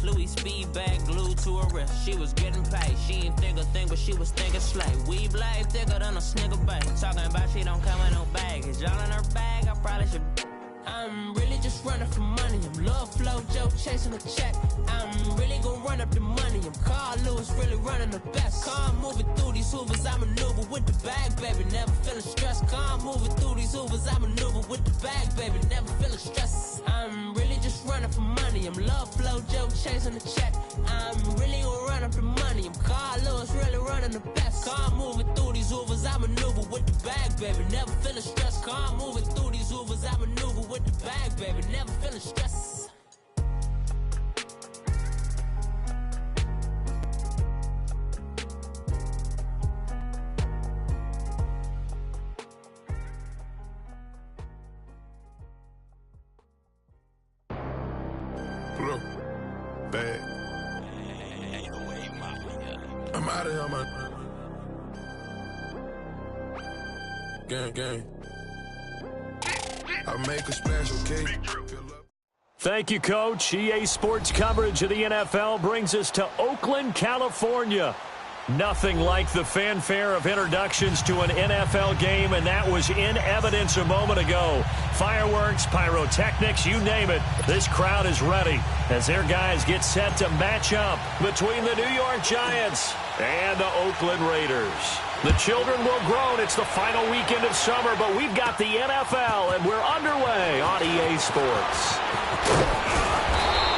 Louis speed bag glued to her wrist. She was getting paid. She ain't think a thing, but she was thinking slay. We blade thicker than a snicker bag. Talking about she don't come with no baggage. All in her bag, I probably should. I'm really just running for money. I'm love flow, Joe chasing a check. I'm really gonna run up the money. I'm Carl Lewis, really running the best. Calm moving through these hoovers, I maneuver with the bag, baby. Never feeling stressed. Calm moving through these hoovers, I maneuver with the bag, baby. Never feeling stressed. I'm really just running for money. I'm love flow, Joe chasing a check. I'm really gonna run up the money. I'm Carl Lewis, really running the best. Calm moving through these hoovers, I maneuver with the bag, baby. Never feeling stressed. Calm moving through these hoovers, I maneuver with the bag, baby. Never feeling stressed. Pull up. Bag. I'm out of here, man. Gang. I make a splash, okay? Thank you, Coach. EA Sports coverage of the NFL brings us to Oakland, California. Nothing like the fanfare of introductions to an NFL game, and that was in evidence a moment ago. Fireworks, pyrotechnics, you name it. This crowd is ready as their guys get set to match up between the New York Giants and the Oakland Raiders. The children will groan. It's the final weekend of summer, but we've got the NFL, and we're underway on EA Sports.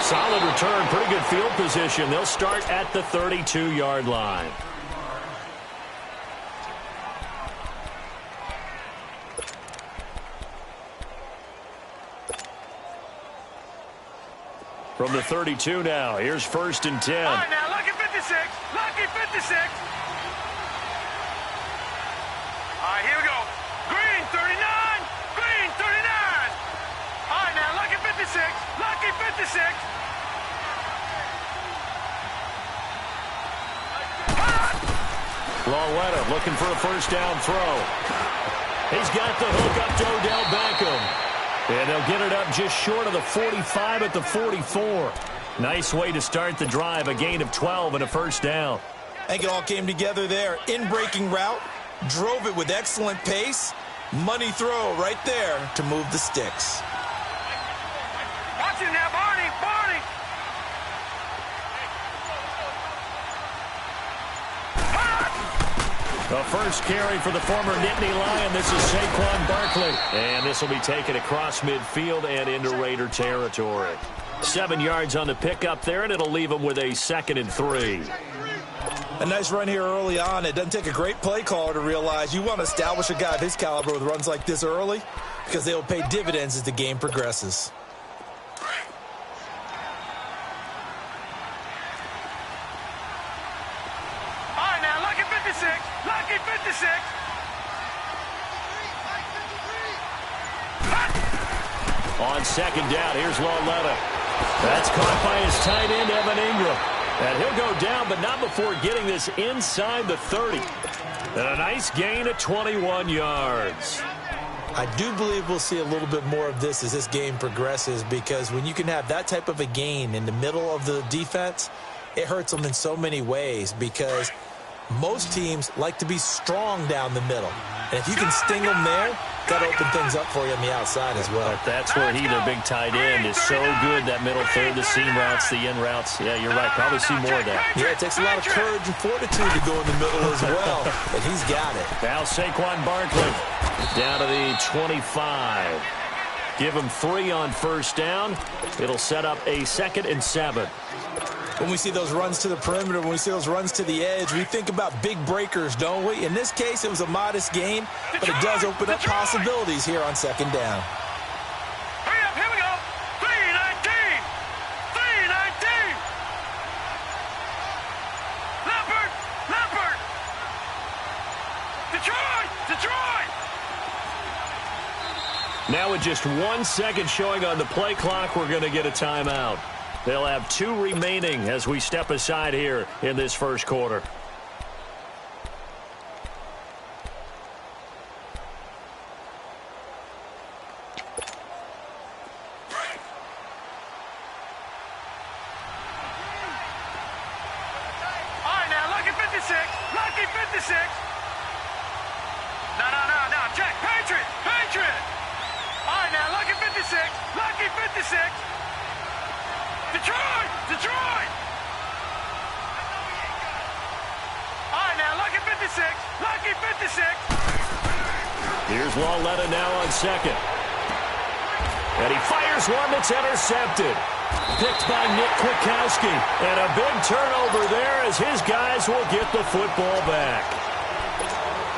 Solid return, pretty good field position. They'll start at the 32-yard line. From the 32 now, here's 1st and 10. All right, now, lucky 56. Lucky 56. All right, here we go. Green, 39. Green, 39. All right, now, lucky 56. Lucky 56. Lawetta looking for a first down throw. He's got the hook up to Odell Beckham. And they'll get it up just short of the 45 at the 44. Nice way to start the drive, a gain of 12 and a first down. I think it all came together there. In-breaking route, drove it with excellent pace. Money throw right there to move the sticks. Watch it now, Barney. Barney. The first carry for the former Nittany Lion. This is Saquon Barkley. And this will be taken across midfield and into Raider territory. 7 yards on the pickup there, and it'll leave them with a 2nd and 3. A nice run here early on. It doesn't take a great play caller to realize you want to establish a guy of his caliber with runs like this early because they will pay dividends as the game progresses. Lucky 56. On 2nd down, here's Lawetta. That's caught by his tight end, Evan Ingram. And he'll go down, but not before getting this inside the 30. And a nice gain of 21 yards. I do believe we'll see a little bit more of this as this game progresses, because when you can have that type of a gain in the middle of the defense, it hurts them in so many ways, because most teams like to be strong down the middle. And if you can sting them there, that'll open things up for you on the outside as well. But that's where he, their big tight end, is so good, that middle third, the seam routes, the in routes. Yeah, you're right. Probably see more of that. Yeah, it takes a lot of courage and fortitude to go in the middle as well. But he's got it. Now Saquon Barkley down to the 25. Give him 3 on first down. It'll set up a 2nd and 7. When we see those runs to the perimeter, when we see those runs to the edge, we think about big breakers, don't we? In this case, it was a modest gain, but it does open up possibilities here on 2nd down. Hurry up, here we go. 3-19. 3-19. Leopard. Detroit. Now with just 1 second showing on the play clock, we're going to get a timeout. They'll have 2 remaining as we step aside here in this first quarter. 56. Detroit! Detroit! All right, now, lucky 56. Lucky 56. Here's Lauletta now on second. And he fires one that's intercepted. Picked by Nick Kwiatkowski. And a big turnover there as his guys will get the football back.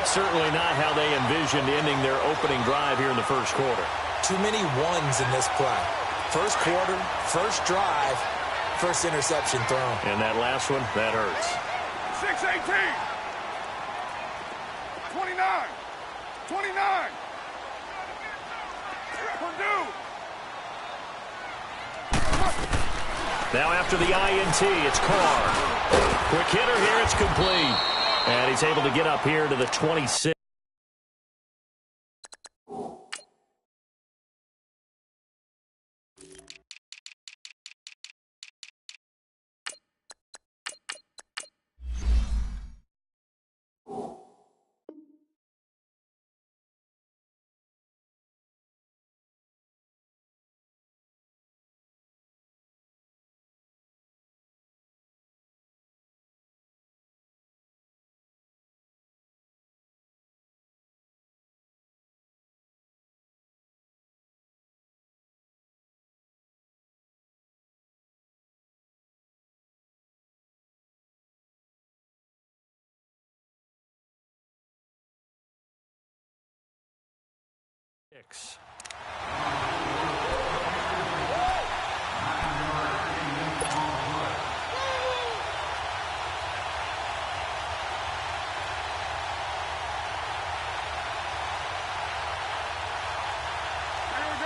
Certainly not how they envisioned ending their opening drive here in the first quarter. Too many ones in this play. First quarter, first drive, first interception thrown. And that last one, that hurts. 6-18. 29. 29. Purdue. Now after the INT, it's Carr. Quick hitter here, it's complete. And he's able to get up here to the 26.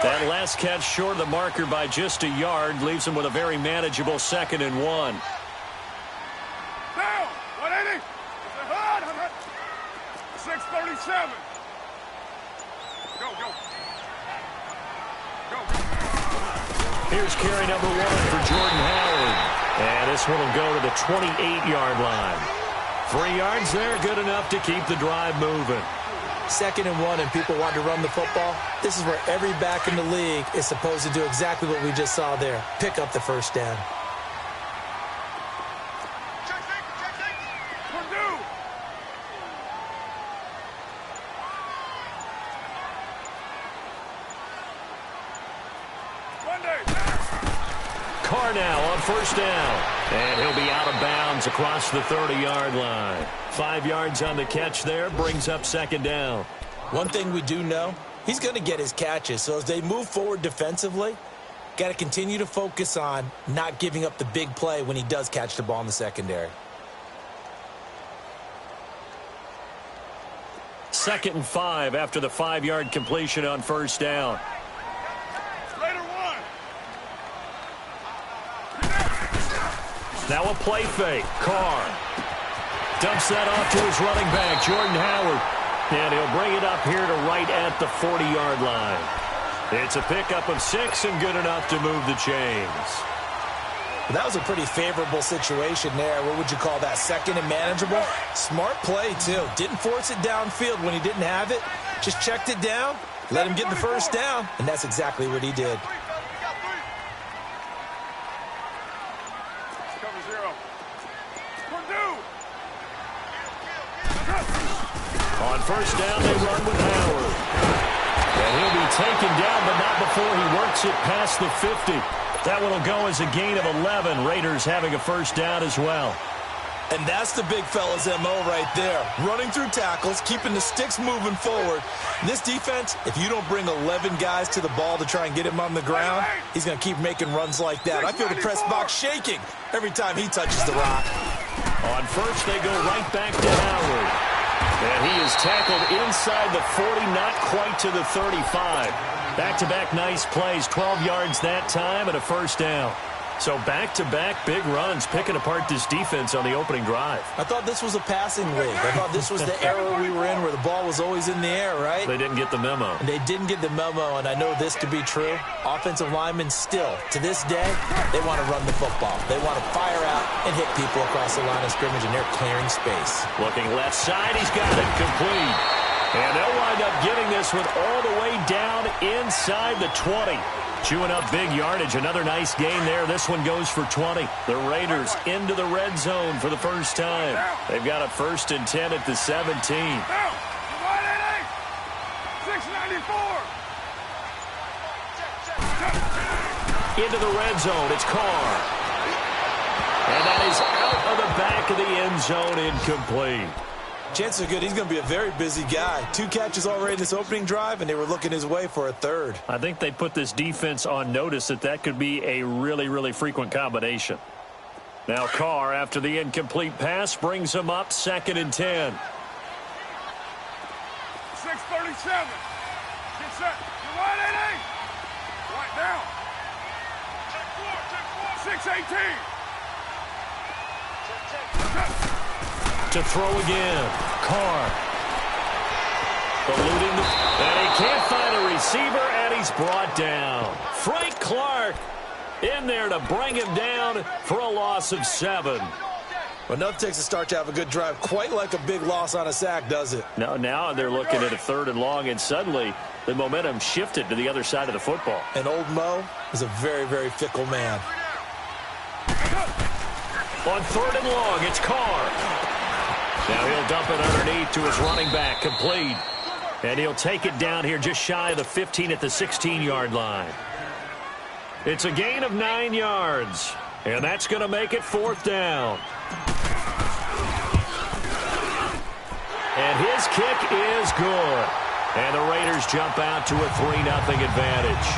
That last catch short of the marker by just a yard leaves him with a very manageable 2nd and 1. Down. 180. 637. Go, go. Go, go. Here's carry number 1 for Jordan Howard. And this one will go to the 28-yard line. 3 yards there, good enough to keep the drive moving. 2nd and 1 and people want to run the football. This is where every back in the league is supposed to do exactly what we just saw there. Pick up the first down. Purdue. Carr now on first down. And he'll be out of bounds across the 30-yard line. 5 yards on the catch there, brings up 2nd down. One thing we do know, he's going to get his catches. So as they move forward defensively, got to continue to focus on not giving up the big play when he does catch the ball in the secondary. 2nd and 5 after the 5-yard completion on first down. Now a play fake. Carr dumps that off to his running back, Jordan Howard. And he'll bring it up here to right at the 40-yard line. It's a pickup of 6 and good enough to move the chains. Well, that was a pretty favorable situation there. What would you call that? 2nd and manageable? Smart play, too. Didn't force it downfield when he didn't have it. Just checked it down, let him get the first down, and that's exactly what he did. On first down, they run with Howard. And he'll be taken down, but not before he works it past the 50. That one will go as a gain of 11. Raiders having a first down as well. And that's the big fella's MO right there. Running through tackles, keeping the sticks moving forward. This defense, if you don't bring 11 guys to the ball to try and get him on the ground, he's going to keep making runs like that. I feel the press box shaking every time he touches the rock. On first, they go right back to Howard. And he is tackled inside the 40, not quite to the 35. Back-to-back nice plays, 12 yards that time and a first down. So back-to-back big runs, picking apart this defense on the opening drive. I thought this was a passing league. I thought this was the era we were in where the ball was always in the air, right? They didn't get the memo. They didn't get the memo, and I know this to be true. Offensive linemen still, to this day, they want to run the football. They want to fire out and hit people across the line of scrimmage, and they're clearing space. Looking left side, he's got it complete. And they'll wind up getting this one all the way down inside the 20. Chewing up big yardage. Another nice gain there. This one goes for 20. The Raiders into the red zone for the first time. They've got a 1st and 10 at the 17. 694. Into the red zone. It's Carr. And that is out of the back of the end zone, incomplete. Chances are good he's going to be a very busy guy. 2 catches already in this opening drive, and they were looking his way for a 3rd. I think they put this defense on notice that could be a really, really frequent combination. Now Carr, after the incomplete pass, brings him up 2nd and 10. 637. Get set. You're right, 88. Right down. Check 4. 618. To throw again. Carr. Eluding the... And he can't find a receiver, and he's brought down. Frank Clark in there to bring him down for a loss of 7. Well, enough takes a start to have a good drive. Quite like a big loss on a sack, does it? Now they're looking at a 3rd and long, and suddenly the momentum shifted to the other side of the football. And old Mo is a very, very fickle man. On 3rd and long, it's Carr. Now he'll dump it underneath to his running back, complete. And he'll take it down here just shy of the 15 at the 16-yard line. It's a gain of 9 yards, and that's going to make it 4th down. And his kick is good. And the Raiders jump out to a 3-0 advantage.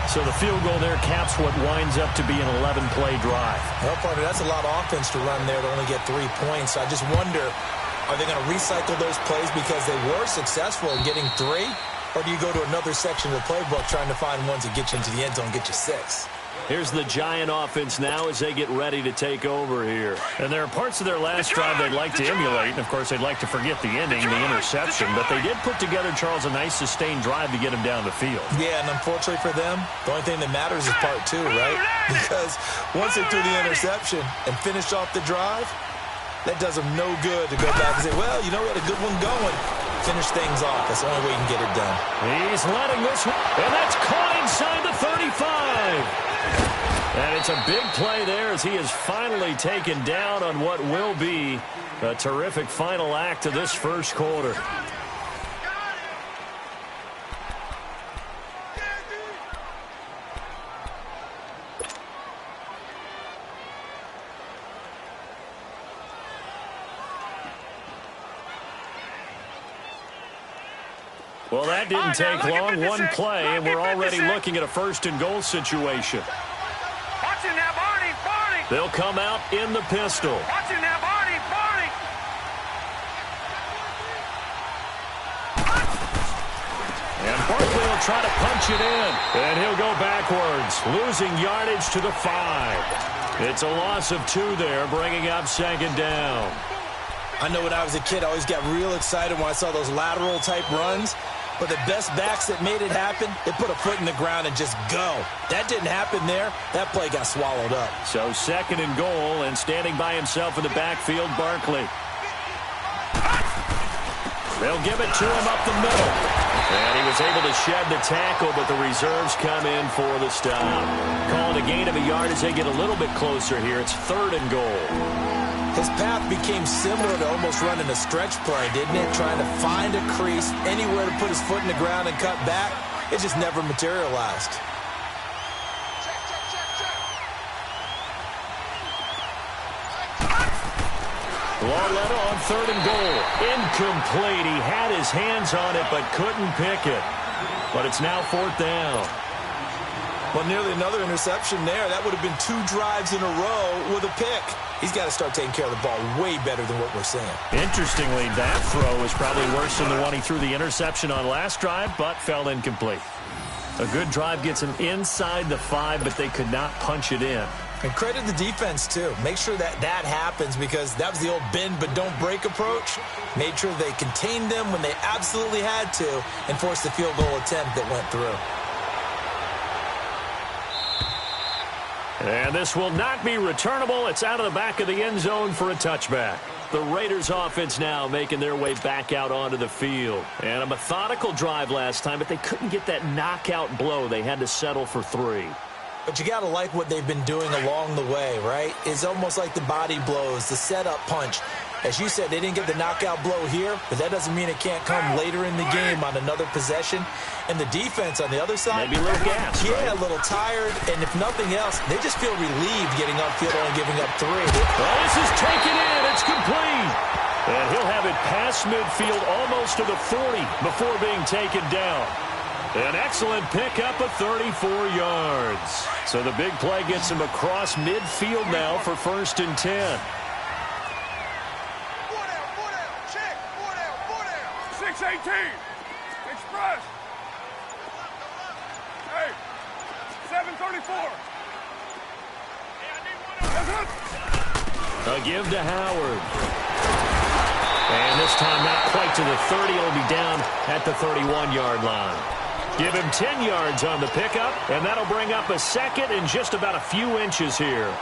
So the field goal there caps what winds up to be an 11-play drive. Well, partner, that's a lot of offense to run there to only get 3 points. I just wonder, are they going to recycle those plays because they were successful in getting 3? Or do you go to another section of the playbook trying to find ones that get you into the end zone and get you 6? Here's the Giant offense now as they get ready to take over here. And there are parts of their last drive they'd like to emulate. And, of course, they'd like to forget the ending, the interception. But they did put together, Charles, a nice sustained drive to get him down the field. Yeah, and unfortunately for them, the only thing that matters is part 2, right? Because once they threw the interception and finished off the drive, that does them no good to go back and say, well, you know, we had a good one going. Finish things off. That's the only way you can get it done. He's letting this one, and that's caught inside the 35. And it's a big play there as he is finally taken down on what will be a terrific final act of this first quarter. Well, that didn't take long. One play, and we're already looking at a 1st and goal situation. Watch it now, Barney. Barney. They'll come out in the pistol. Watch it now, Barney. Barney. And Barkley will try to punch it in. And he'll go backwards, losing yardage to the 5. It's a loss of 2 there, bringing up 2nd down. I know when I was a kid, I always got real excited when I saw those lateral-type runs. But the best backs that made it happen, they put a foot in the ground and just go. That didn't happen there. That play got swallowed up. So 2nd and goal, and standing by himself in the backfield, Barkley. They'll give it to him up the middle. And he was able to shed the tackle, but the reserves come in for the stop. Calling a gain of a yard as they get a little bit closer here. It's 3rd and goal. His path became similar to almost running a stretch play, didn't it? Trying to find a crease, anywhere to put his foot in the ground and cut back. It just never materialized. Lauretta on 3rd and goal. Incomplete. He had his hands on it but couldn't pick it. But it's now 4th down. Well, nearly another interception there. That would have been 2 drives in a row with a pick. He's got to start taking care of the ball way better than what we're seeing. Interestingly, that throw was probably worse than the one he threw the interception on last drive, but fell incomplete. A good drive gets him inside the 5, but they could not punch it in. And credit the defense, too. Make sure that that happens because that was the old bend but don't break approach. Made sure they contained them when they absolutely had to and forced the field goal attempt that went through. And this will not be returnable. It's out of the back of the end zone for a touchback. The Raiders offense now making their way back out onto the field. And a methodical drive last time, but they couldn't get that knockout blow. They had to settle for 3. But you got to like what they've been doing along the way, right? It's almost like the body blows, the setup punch. As you said, they didn't get the knockout blow here, but that doesn't mean it can't come later in the game on another possession. And the defense on the other side, maybe a little gas, yeah, right? A little tired. And if nothing else, they just feel relieved getting upfield and giving up 3. Well, this is taken in. It's complete. And he'll have it past midfield almost to the 40 before being taken down. An excellent pickup of 34 yards. So the big play gets him across midfield now for 1st and 10. 6-18. Express. Hey, 734. A give to Howard. And this time not quite to the 30. It'll be down at the 31-yard line. Give him 10 yards on the pickup, and that'll bring up a 2nd and just about a few inches here.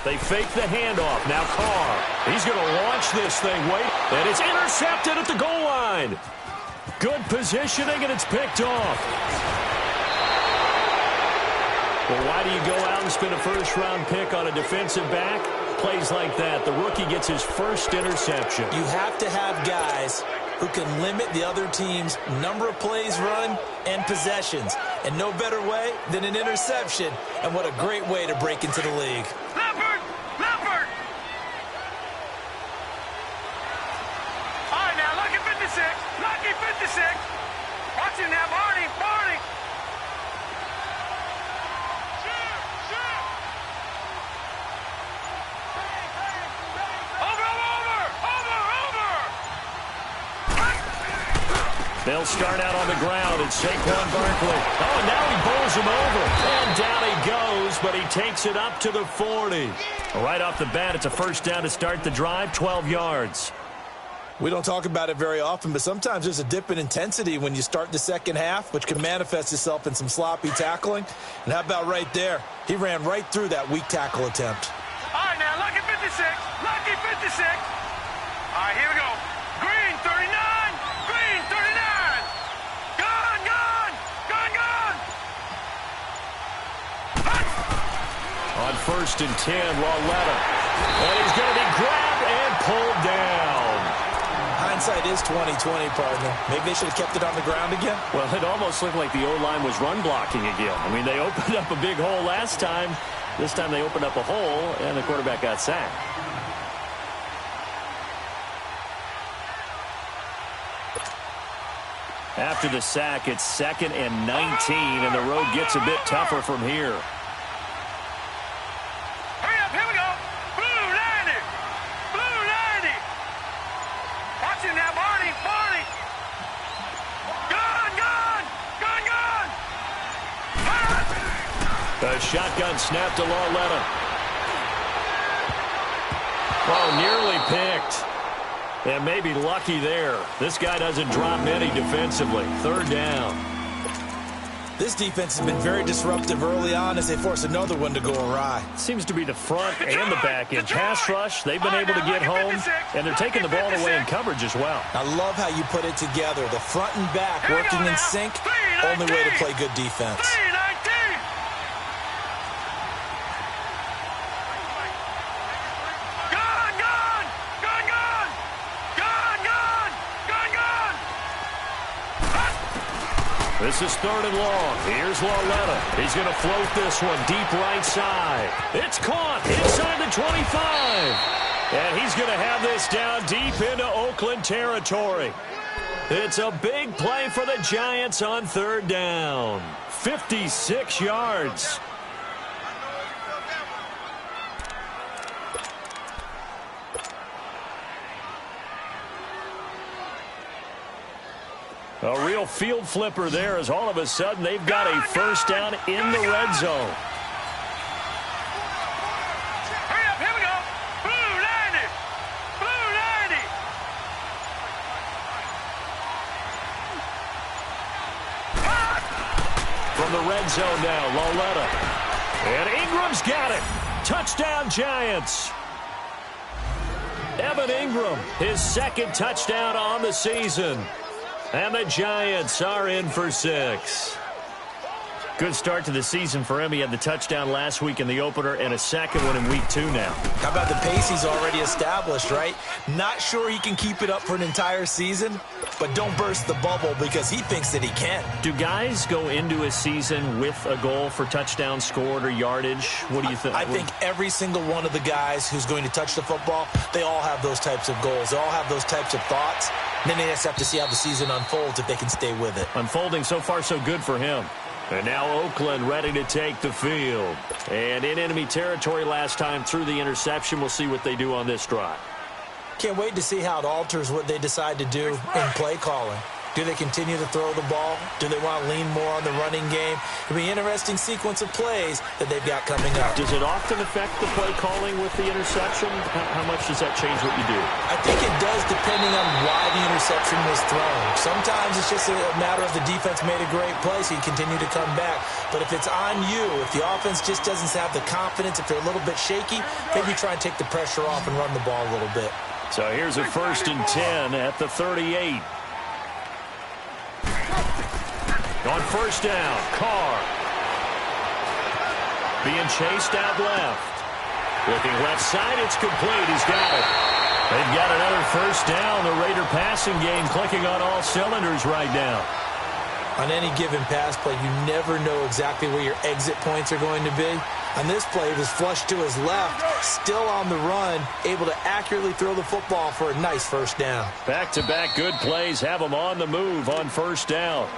They fake the handoff. Now Carr. He's going to launch this thing. Wait. And it's intercepted at the goal line. Good positioning, and it's picked off. Well, why do you go out and spend a first-round pick on a defensive back? Plays like that. The rookie gets his first interception. You have to have guys who can limit the other team's number of plays run and possessions. And no better way than an interception. And what a great way to break into the league. Leopard! Leopard! All right, now, lucky 56. Lucky 56. Watch it now, Barney. Barney. They'll start out on the ground. It's Saquon Barkley. Oh, and now he bowls him over. And down he goes, but he takes it up to the 40. Right off the bat, it's a first down to start the drive, 12 yards. We don't talk about it very often, but sometimes there's a dip in intensity when you start the second half, which can manifest itself in some sloppy tackling. And how about right there? He ran right through that weak tackle attempt. All right, now, lucky 56. Lucky 56. All right, here we go. Green, 39. Green, 39. Gone, gone. Gone, gone. On 1st and 10, Lauletta. And he's going to be grabbed and pulled down. Hindsight is 20/20, partner. Maybe they should have kept it on the ground again. Well, it almost looked like the O-line was run blocking again. I mean, they opened up a big hole last time. This time they opened up a hole, and the quarterback got sacked. After the sack, it's 2nd and 19, and the road gets a bit tougher from here. Hurry up, here we go. Blue 90. Blue 90. Watch it now, Barney. Barney. Gone, gone. Gone, gone. A shotgun snap to Lauletta. Oh, nearly picked. And maybe lucky there. This guy doesn't drop many defensively. 3rd down. This defense has been very disruptive early on as they force another one to go awry. Seems to be the front and the back end. Pass rush, they've been able to get home, and they're taking the ball away in coverage as well. I love how you put it together. The front and back working in sync. Only way to play good defense. 319. Gone, gone. Gone, gone. Gone, gone. Gone, gone. This is 3rd and long. Here's Lauletta. He's going to float this one deep right side. It's caught inside the 25. And he's going to have this down deep into Oakland territory. It's a big play for the Giants on 3rd down. 56 yards. A real field flipper there as all of a sudden they've got a first down in the red zone. Hurry up, here we go. Blue 90. Blue 90. From the red zone now, Lauletta. And Ingram's got it. Touchdown, Giants. Evan Ingram, his second touchdown on the season. And the Giants are in for 6. Good start to the season for him. He had the touchdown last week in the opener and a second one in week 2 now. How about the pace he's already established, right? Not sure he can keep it up for an entire season, but don't burst the bubble because he thinks that he can. Do guys go into a season with a goal for touchdown scored or yardage? What do you think? I think every single one of the guys who's going to touch the football, they all have those types of goals. They all have those types of thoughts. And then they just have to see how the season unfolds if they can stay with it. Unfolding so far so good for him. And now Oakland ready to take the field. And in enemy territory last time through the interception. We'll see what they do on this drive. Can't wait to see how it alters what they decide to do in play calling. Do they continue to throw the ball? Do they want to lean more on the running game? It'll be an interesting sequence of plays that they've got coming up. Does it often affect the play calling with the interception? How much does that change what you do? I think it does depending on why the interception was thrown. Sometimes it's just a matter of the defense made a great play, so you continue to come back. But if it's on you, if the offense just doesn't have the confidence, if they're a little bit shaky, maybe try and take the pressure off and run the ball a little bit. So here's a 1st and 10 at the 38. On 1st down, Carr. Being chased out left. Looking left side, it's complete. He's got it. They've got another 1st down. The Raider passing game clicking on all cylinders right now. On any given pass play, you never know exactly where your exit points are going to be. On this play, he was flushed to his left, still on the run, able to accurately throw the football for a nice 1st down. Back-to-back good plays have him on the move on 1st down.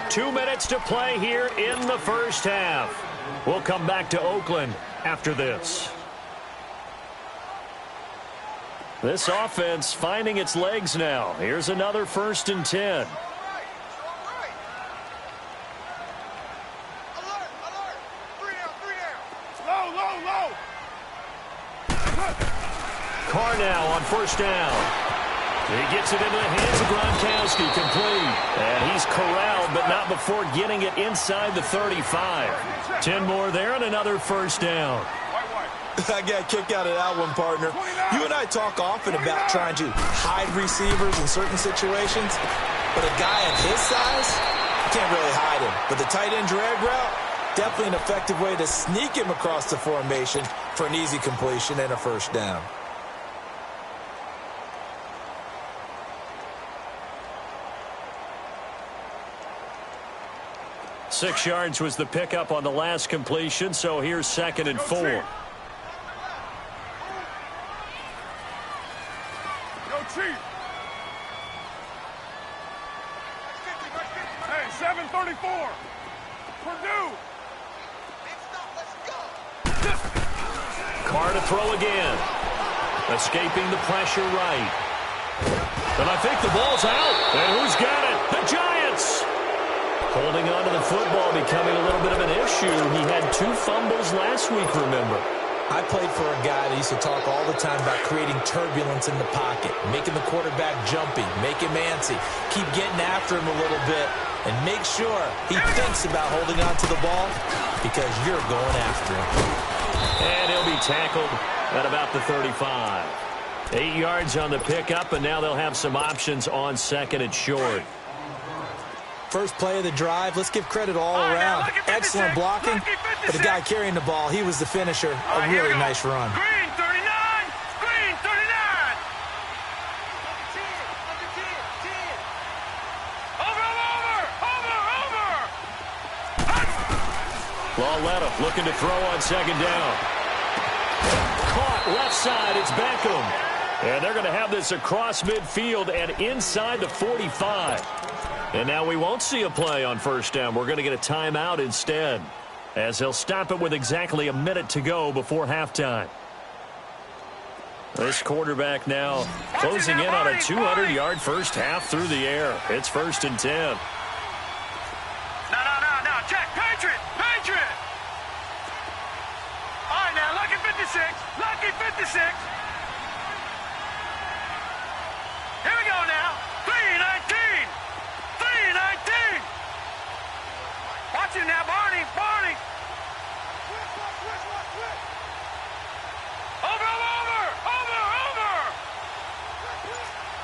2 minutes to play here in the 1st half. We'll come back to Oakland after this. This offense finding its legs now. Here's another 1st and 10. Carr now on 1st down. He gets it into the hands of Gronkowski, complete. And he's corralled, but not before getting it inside the 35. 10 more there and another 1st down. I got a kick out of that one, partner. You and I talk often about trying to hide receivers in certain situations, but a guy of his size, you can't really hide him. But the tight end drag route, definitely an effective way to sneak him across the formation for an easy completion and a 1st down. Six yards was the pickup on the last completion, so here's 2nd and 4. Yo, Chief. Hey, 734. Purdue. Carr to throw again. Escaping the pressure right. And I think the ball's out. And who's got it? The Giants! Holding on to the football becoming a little bit of an issue. He had 2 fumbles last week, remember. I played for a guy that used to talk all the time about creating turbulence in the pocket, making the quarterback jumpy, make him antsy, keep getting after him a little bit, and make sure he thinks about holding on to the ball because you're going after him. And he'll be tackled at about the 35. 8 yards on the pickup, and now they'll have some options on 2nd and short. First play of the drive, let's give credit all around. Excellent blocking, but the guy carrying the ball, he was the finisher. A really nice run. Green 39. Green 39. Over. Lauletta looking to throw on 2nd down. Caught left side, it's Beckham. And they're going to have this across midfield and inside the 45. And now we won't see a play on 1st down. We're going to get a timeout instead, as they'll stop it with exactly a minute to go before halftime. This quarterback now closing in on a 200-yard first half through the air. It's 1st and 10. No. Check. Patriot. All right, now, lucky 56. Lucky 56. Here we go now. 3-19. Watch it now, Barney. Over.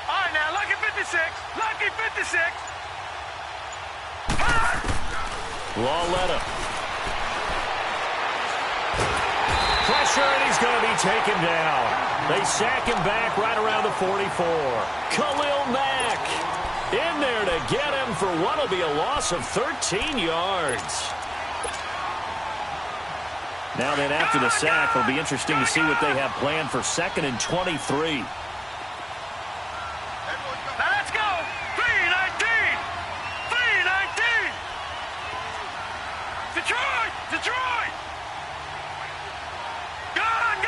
All right, now, lucky 56. Lauletta. Pressure, and he's going to be taken down. They sack him back right around the 44. Khalil Mack in there to get him for what will be a loss of 13 yards. Now then, after the sack, it'll be interesting to see what they have planned for 2nd and 23. Now let's go. 3-19. Detroit. Gun.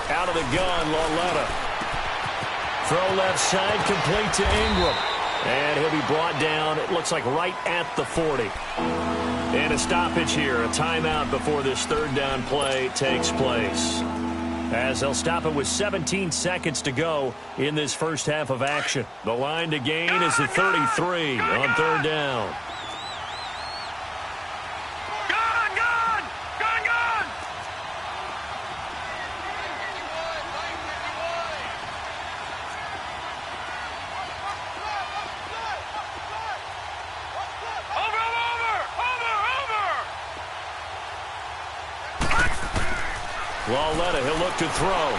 Out of the gun, Lauletta. Throw left side, complete to Ingram. And he'll be brought down, it looks like right at the 40. And a stoppage here, a timeout before this 3rd down play takes place. As they'll stop it with 17 seconds to go in this first half of action. The line to gain is the 33 on 3rd down. Lauletta, he'll look to throw.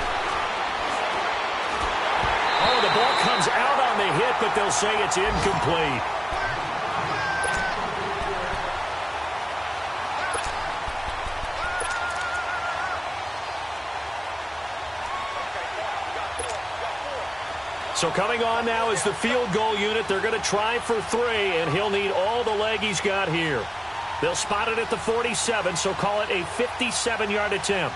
Oh, the ball comes out on the hit, but they'll say it's incomplete. So coming on now is the field goal unit. They're going to try for 3, and he'll need all the leg he's got here. They'll spot it at the 47, so call it a 57-yard attempt.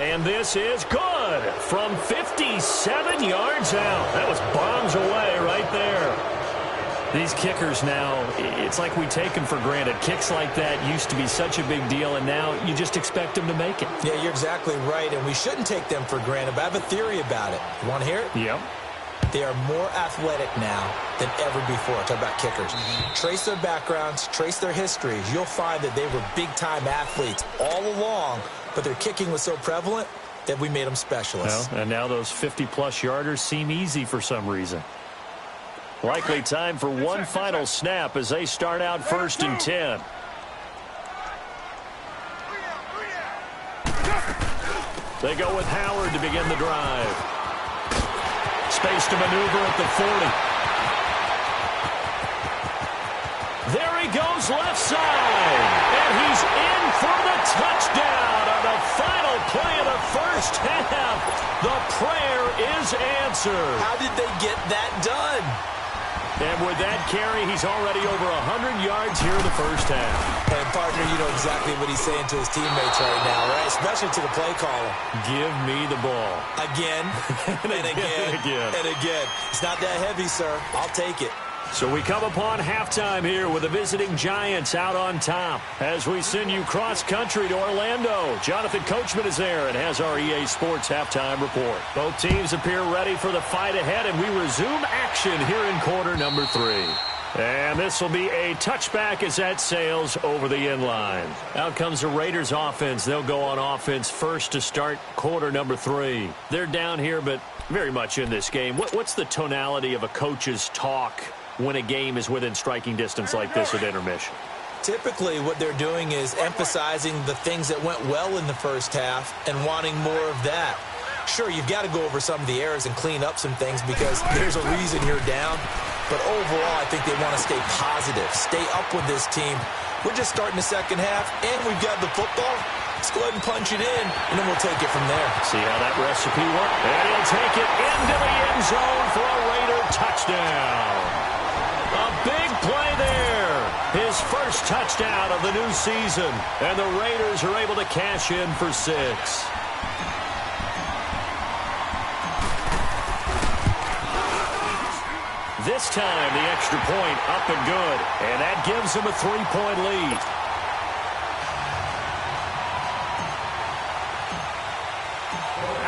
And this is good from 57 yards out. That was bombs away right there. These kickers now, it's like we take them for granted. Kicks like that used to be such a big deal, and now you just expect them to make it. Yeah, you're exactly right, and we shouldn't take them for granted, but I have a theory about it. You want to hear it? Yep. They are more athletic now than ever before. Talk about kickers. Trace their backgrounds, trace their histories. You'll find that they were big-time athletes all along, but their kicking was so prevalent that we made them specialists. Well, and now those 50-plus yarders seem easy for some reason. Likely time for one final snap as they start out 1st and 10. They go with Howard to begin the drive. Space to maneuver at the 40. There he goes left side. And he's in for the touchdown on the final play of the first half. The prayer is answered. How did they get that done? And with that carry, he's already over 100 yards here in the first half. And, partner, you know exactly what he's saying to his teammates right now, right? Especially to the play caller. Give me the ball. Again, and again. It's not that heavy, sir. I'll take it. So we come upon halftime here with the visiting Giants out on top. As we send you cross-country to Orlando, Jonathan Coachman is there and has our EA Sports halftime report. Both teams appear ready for the fight ahead, and we resume action here in quarter number 3. And this will be a touchback as that sails over the inline. Out comes the Raiders offense. They'll go on offense first to start quarter number 3. They're down here, but very much in this game. What's the tonality of a coach's talk when a game is within striking distance like this at intermission? Typically, what they're doing is emphasizing the things that went well in the first half and wanting more of that. Sure, you've got to go over some of the errors and clean up some things because there's a reason you're down. But overall, I think they want to stay positive, stay up with this team. We're just starting the second half, and we've got the football. Let's go ahead and punch it in, and then we'll take it from there. See how that recipe works. And he'll take it into the end zone for a Raider touchdown. A first touchdown of the new season, and the Raiders are able to cash in for 6. This time, the extra point up and good, and that gives them a 3-point lead.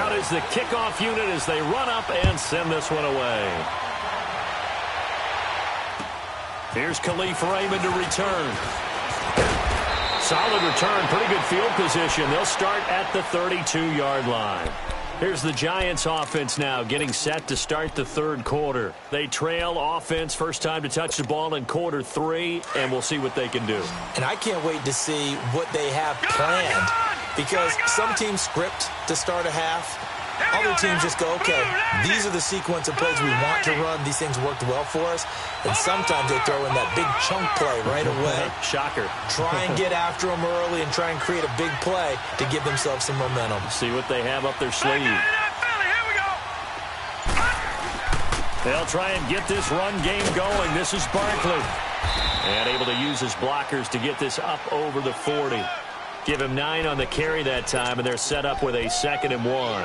Out is the kickoff unit as they run up and send this one away. Here's Khalif Raymond to return. Solid return, pretty good field position. They'll start at the 32-yard line. Here's the Giants offense now getting set to start the third quarter. They trail offense, first time to touch the ball in quarter 3, and we'll see what they can do. And I can't wait to see what they have planned, because some teams script to start a half. Other teams just go, okay, these are the sequence of plays we want to run. These things worked well for us. And sometimes they throw in that big chunk play right away. Shocker. Try and get after them early and try and create a big play to give themselves some momentum. See what they have up their sleeve. They'll try and get this run game going. This is Barkley. And able to use his blockers to get this up over the 40. Give him 9 on the carry that time, and they're set up with a 2nd and 1.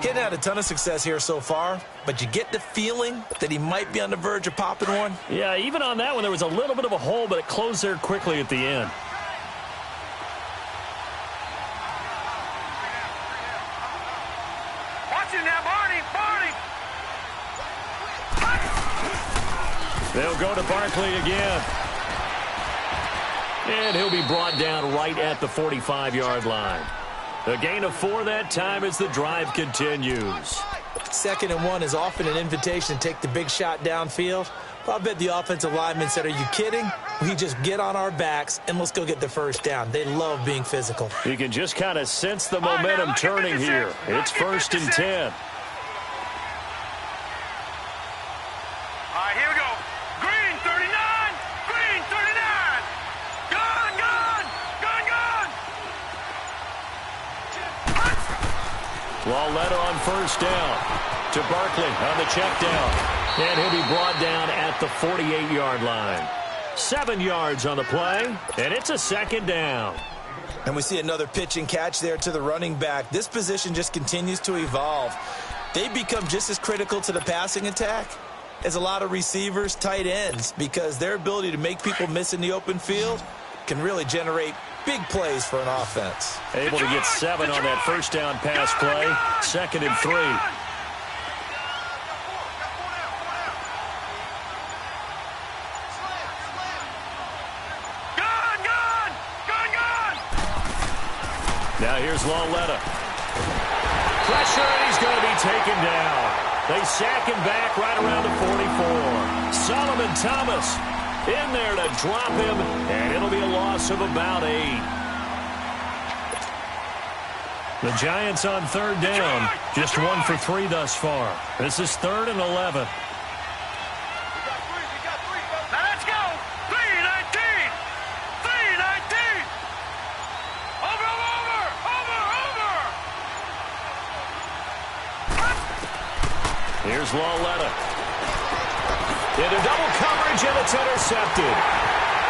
Hadn't had a ton of success here so far, but you get the feeling that he might be on the verge of popping one. Yeah, even on that one, there was a little bit of a hole, but it closed there quickly at the end. Watch it now, Barney. They'll go to Barkley again. And he'll be brought down right at the 45-yard line. A gain of 4 that time as the drive continues. 2nd and 1 is often an invitation to take the big shot downfield. Well, I bet the offensive lineman said, are you kidding? We just get on our backs and let's go get the first down. They love being physical. You can just kind of sense the momentum turning here. It's 1st and 10. All right, here we go. Green, 39. Green, 39. Gone. Lauletta on first down to Barkley on the check down. And he'll be brought down at the 48-yard line. 7 yards on the play, and it's a 2nd down. And we see another pitch and catch there to the running back. This position just continues to evolve. They become just as critical to the passing attack as a lot of receivers, tight ends, because their ability to make people miss in the open field can really generate big plays for an offense. Able to get 7 on that first down pass play. 2nd and 3. Gone. Now here's Lauletta. Pressure, and he's going to be taken down. They sack him back right around the 44. Solomon Thomas in there to drop him, and it'll be a loss of about 8. The Giants on 3rd down, just 1 for 3 thus far. This is 3rd and 11. Now let's go. 3-19. Over. Here's Lauletta. Into double coverage, and it's intercepted.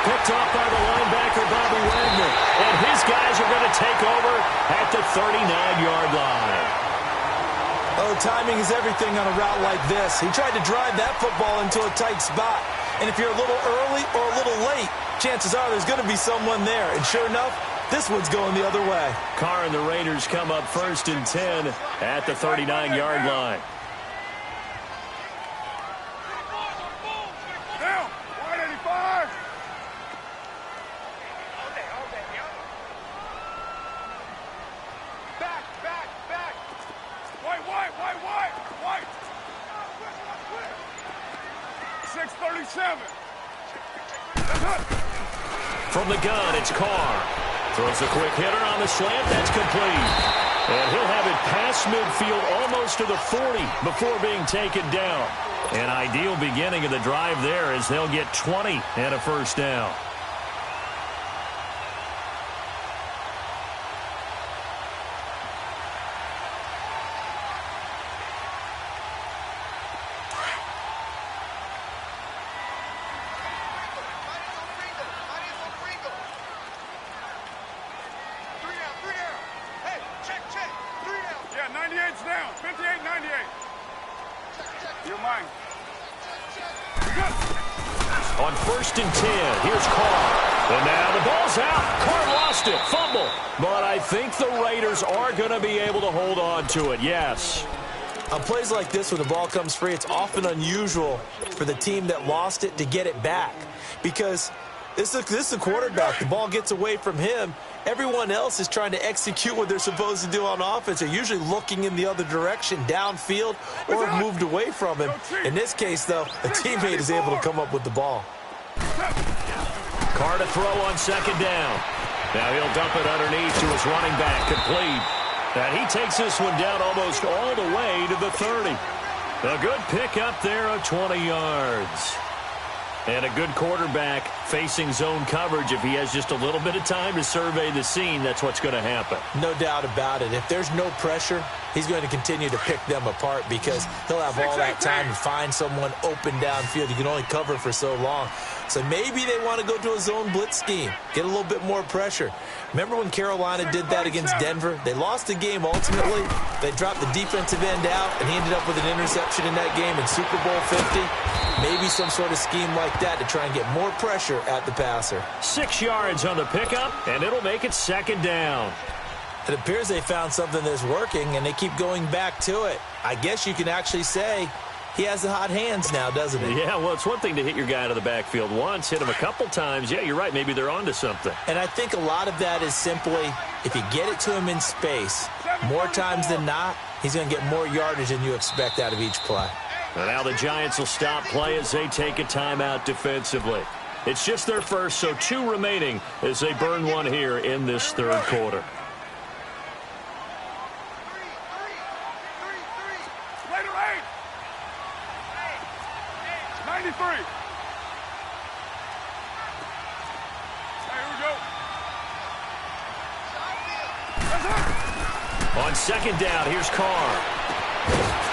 Picked off by the linebacker, Bobby Wagner. And his guys are going to take over at the 39-yard line. Oh, timing is everything on a route like this. He tried to drive that football into a tight spot. And if you're a little early or a little late, chances are there's going to be someone there. And sure enough, this one's going the other way. Carr and the Raiders come up 1st and 10 at the 39-yard line. Down. 185. Back. White. 637. From the gun, it's Carr. Throws a quick hitter on the slant. That's complete. And he'll have it past midfield almost to the 40 before being taken down. An ideal beginning of the drive there as they'll get 20 and a first down. down. 58-98. You're mine. On 1st and 10, here's Carr. And now the ball's out. Carr lost it. Fumble. But I think the Raiders are going to be able to hold on to it, yes. On plays like this, when the ball comes free, it's often unusual for the team that lost it to get it back. Because this is a quarterback. The ball gets away from him. Everyone else is trying to execute what they're supposed to do on offense. They're usually looking in the other direction, downfield, or have moved away from him. In this case, though, a teammate is able to come up with the ball. Carr to throw on 2nd down. Now he'll dump it underneath to his running back, complete. And he takes this one down almost all the way to the 30. A good pickup there of 20 yards. And a good quarterback facing zone coverage. If he has just a little bit of time to survey the scene, that's what's going to happen. No doubt about it. If there's no pressure, he's going to continue to pick them apart because he'll have all that time to find someone open downfield. You can only cover for so long. So maybe they want to go to a zone blitz scheme, get a little bit more pressure. Remember when Carolina did that against Denver? They lost the game ultimately. They dropped the defensive end out, and he ended up with an interception in that game in Super Bowl 50. Maybe some sort of scheme like that to try and get more pressure at the passer. 6 yards on the pickup, and it'll make it 2nd down. It appears they found something that's working, and they keep going back to it. I guess you can actually say he has the hot hands now, doesn't he? Yeah, well, it's one thing to hit your guy out of the backfield once, hit him a couple times. Yeah, you're right. Maybe they're onto something. And I think a lot of that is simply if you get it to him in space, more times than not, he's going to get more yardage than you expect out of each play. And now the Giants will stop play as they take a timeout defensively. It's just their first, so 2 remaining as they burn one here in this 3rd quarter. Later 8. 93. Hey, here we go. On 2nd down, here's Carr.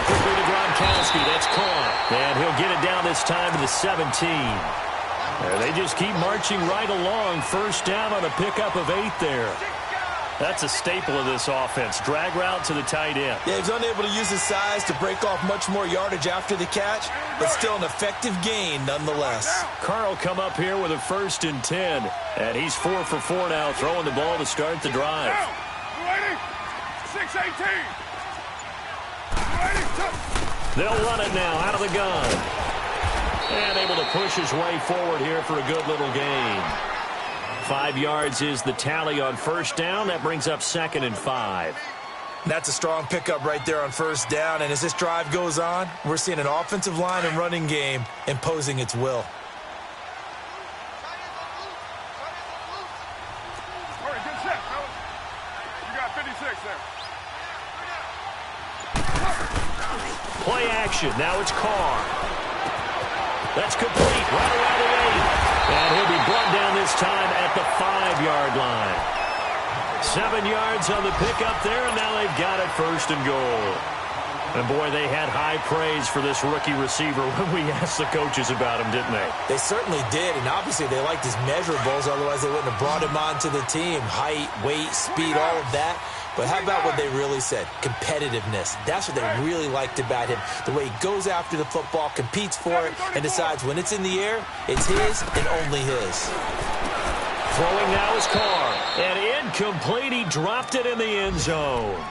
Quickly to Gronkowski. That's Carr. And he'll get it down this time to the 17. And they just keep marching right along. 1st down on a pickup of 8 there. That's a staple of this offense. Drag route to the tight end. Yeah, he's unable to use his size to break off much more yardage after the catch, but still an effective gain nonetheless. Carr will come up here with a 1st and 10. And he's 4 for 4 now, throwing the ball to start the drive. 6-18. They'll run it now out of the gun. And able to push his way forward here for a good little gain. 5 yards is the tally on 1st down. That brings up 2nd and 5. That's a strong pickup right there on 1st down. And as this drive goes on, we're seeing an offensive line and running game imposing its will. All right, good set, fellas. You got 56 there. Play action. Now it's Carr. That's complete right around the 8. And he'll be brought down this time at the 5-yard line. 7 yards on the pickup there, and now they've got it 1st and goal. And, boy, they had high praise for this rookie receiver when we asked the coaches about him, didn't they? They certainly did, and obviously they liked his measurables. Otherwise, they wouldn't have brought him onto the team. Height, weight, speed, all of that. But how about what they really said? Competitiveness. That's what they really liked about him. The way he goes after the football, competes for it, and decides when it's in the air, it's his and only his. Throwing now is Carr. And incomplete. He dropped it in the end zone.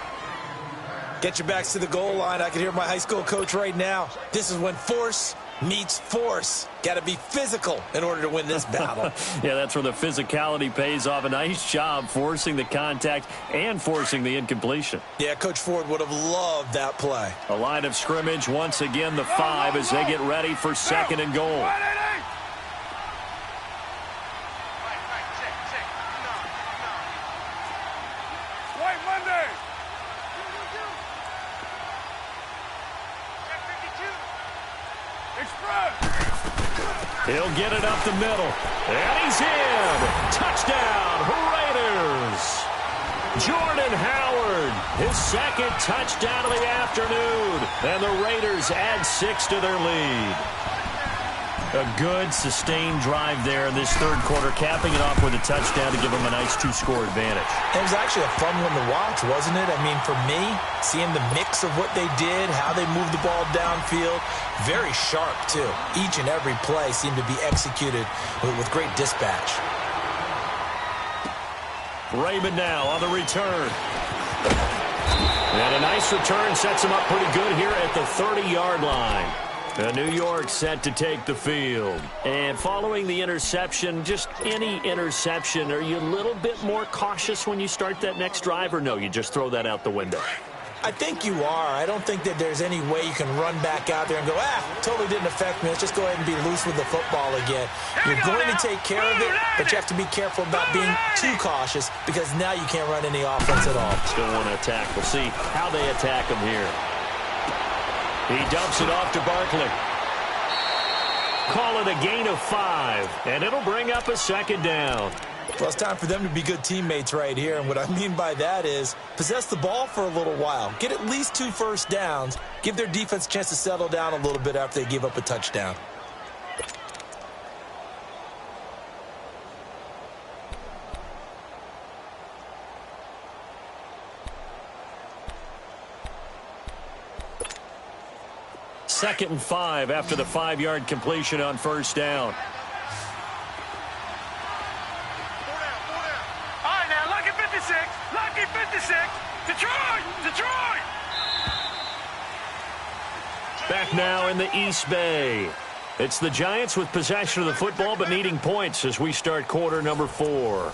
Get your backs to the goal line. I can hear my high school coach right now. This is when force meets force. Got to be physical in order to win this battle. Yeah, that's where the physicality pays off. A nice job forcing the contact and forcing the incompletion. Yeah, Coach Ford would have loved that play. A line of scrimmage, once again the 5 as they get ready for 2nd and goal. White Monday. Express. He'll get it up the middle. And he's in. Touchdown, Raiders. Jordan Howard, his 2nd touchdown of the afternoon. And the Raiders add 6 to their lead. A good, sustained drive there in this third quarter, capping it off with a touchdown to give them a nice 2-score advantage. It was actually a fun one to watch, wasn't it? I mean, for me, seeing the mix of what they did, how they moved the ball downfield, very sharp, too. Each and every play seemed to be executed with great dispatch. Raymond now on the return. And a nice return sets him up pretty good here at the 30-yard line. New York set to take the field. And following the interception, just any interception, are you a little bit more cautious when you start that next drive, or no, you just throw that out the window? I think you are. I don't think that there's any way you can run back out there and go, totally didn't affect me. Let's just go ahead and be loose with the football again. You're going to take care of it, but you have to be careful about being too cautious because now you can't run any offense at all. Still want to attack. We'll see how they attack him here. He dumps it off to Barkley. Call it a gain of 5, and it'll bring up a second down. Well, it's time for them to be good teammates right here, and what I mean by that is possess the ball for a little while. Get at least 2 first downs. Give their defense a chance to settle down a little bit after they give up a touchdown. Second and 5 after the 5-yard completion on first down. All right, now, lucky 56. Lucky 56. Detroit! Detroit! Back now in the East Bay. It's the Giants with possession of the football but needing points as we start quarter number 4.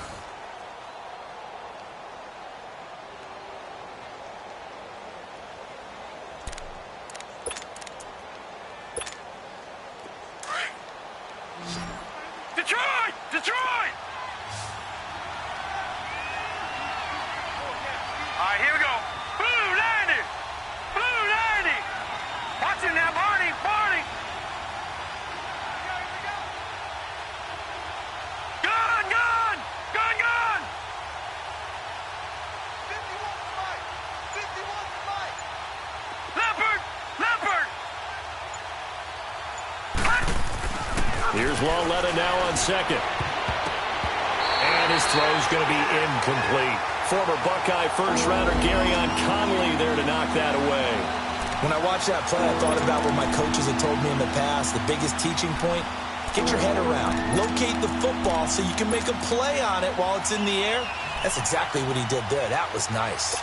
Detroit! Detroit! All right, here we go. Blue 90! Blue 90! Watch it now, Barney! Barney! Gun! Gun! Gun! Gun! 51 to Mike! Leopard! Leopard! Here's Lauletta now on second. And his throw's going to be incomplete. Former Buckeye first-rounder Garyon Conley there to knock that away. When I watched that play, I thought about what my coaches had told me in the past. The biggest teaching point, get your head around. Locate the football so you can make a play on it while it's in the air. That's exactly what he did there. That was nice.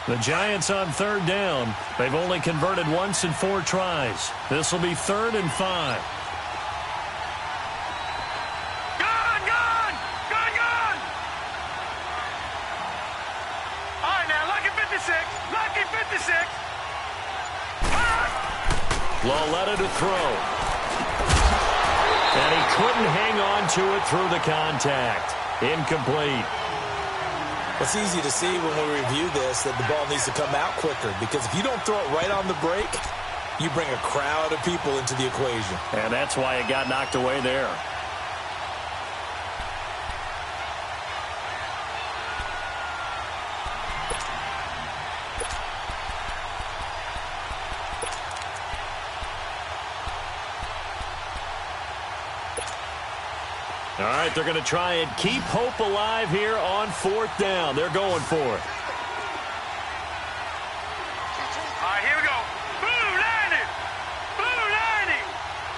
The Giants on third down. They've only converted once in 4 tries. This will be 3rd and 5. Gun! Gun! Gun! Gun! All right, now, lucky 56. Lucky 56. Lauletta to throw. And he couldn't hang on to it through the contact. Incomplete. It's easy to see when we review this that the ball needs to come out quicker because if you don't throw it right on the break, you bring a crowd of people into the equation. And that's why it got knocked away there. All right, they're going to try and keep hope alive here on 4th down. They're going for it. All right, here we go. Blue 90. Blue 90.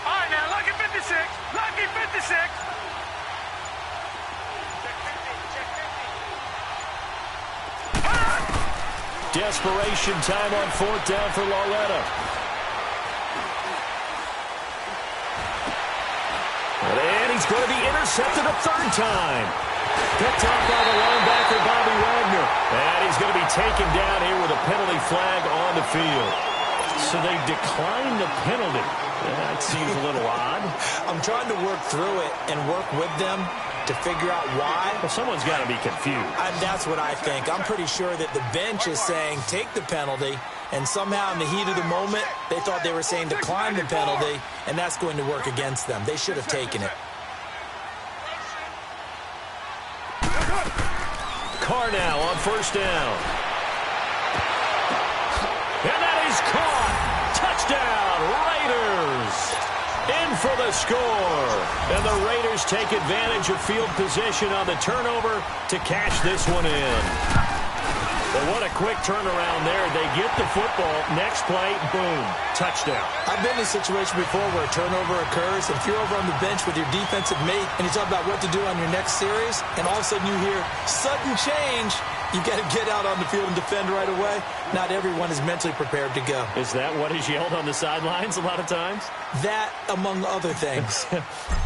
All right, now, lucky 56. Lucky 56. Desperation time on 4th down for Lauletta. And he's going to be intercepted a 3rd time. Picked off by the linebacker, Bobby Wagner. And he's going to be taken down here with a penalty flag on the field. So they declined the penalty. That seems a little odd. I'm trying to work through it and work with them to figure out why. Well, someone's got to be confused. That's what I think. I'm pretty sure that the bench is saying take the penalty, and somehow in the heat of the moment, they thought they were saying decline the penalty, and that's going to work against them. They should have taken it. Carr now on 1st down. for the score. And the Raiders take advantage of field position on the turnover to cash this one in. But what a quick turnaround there. They get the football. Next play, boom, touchdown. I've been in a situation before where a turnover occurs. If you're over on the bench with your defensive mate and you talk about what to do on your next series, and all of a sudden you hear sudden change, you got to get out on the field and defend right away. Not everyone is mentally prepared to go. Is that what is yelled on the sidelines a lot of times? That, among other things.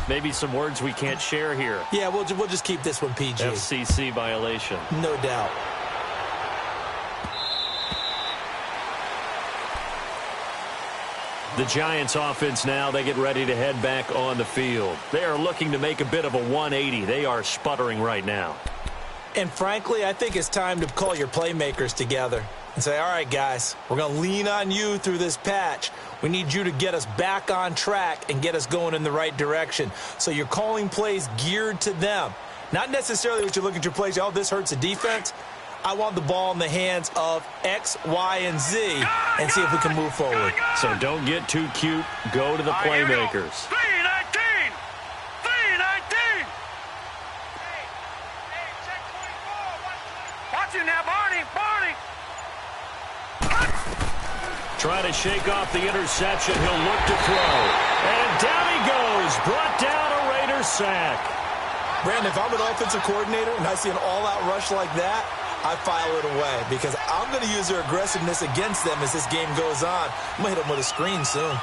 Maybe some words we can't share here. Yeah, we'll just keep this one PG. FCC violation. No doubt. The Giants offense now, they get ready to head back on the field. They are looking to make a bit of a 180. They are sputtering right now. And frankly, I think it's time to call your playmakers together and say, all right, guys, we're going to lean on you through this patch. We need you to get us back on track and get us going in the right direction. So you're calling plays geared to them. Not necessarily what you look at your plays, oh, this hurts the defense. I want the ball in the hands of X, Y, and Z and see if we can move forward. So don't get too cute. Go to the playmakers. 319! 319! Watch it now, Barney! Barney! Trying to shake off the interception. He'll look to throw. And down he goes. Brought down a Raider sack. Brandon, if I'm an offensive coordinator and I see an all-out rush like that, I file it away because I'm going to use their aggressiveness against them as this game goes on. I'm going to hit them with a screen soon.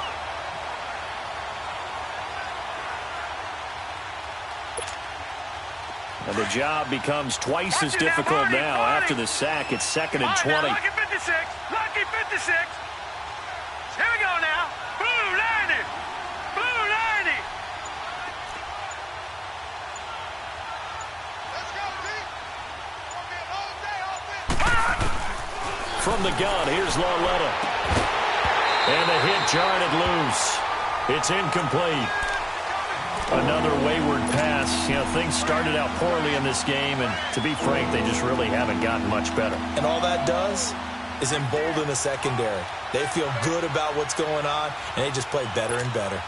And the job becomes twice as difficult now after the sack. It's 2nd and 20. Lucky 56! Lucky 56! Here we go now! Blue 90! Blue 90! Let's go, D! It's going to be a long day offense. From the gun, here's Lauletta. And the hit jarred it loose. It's incomplete. Another wayward pass. You know, things started out poorly in this game, and to be frank, they just really haven't gotten much better. And all that does is embolden the secondary. They feel good about what's going on, and they just play better and better.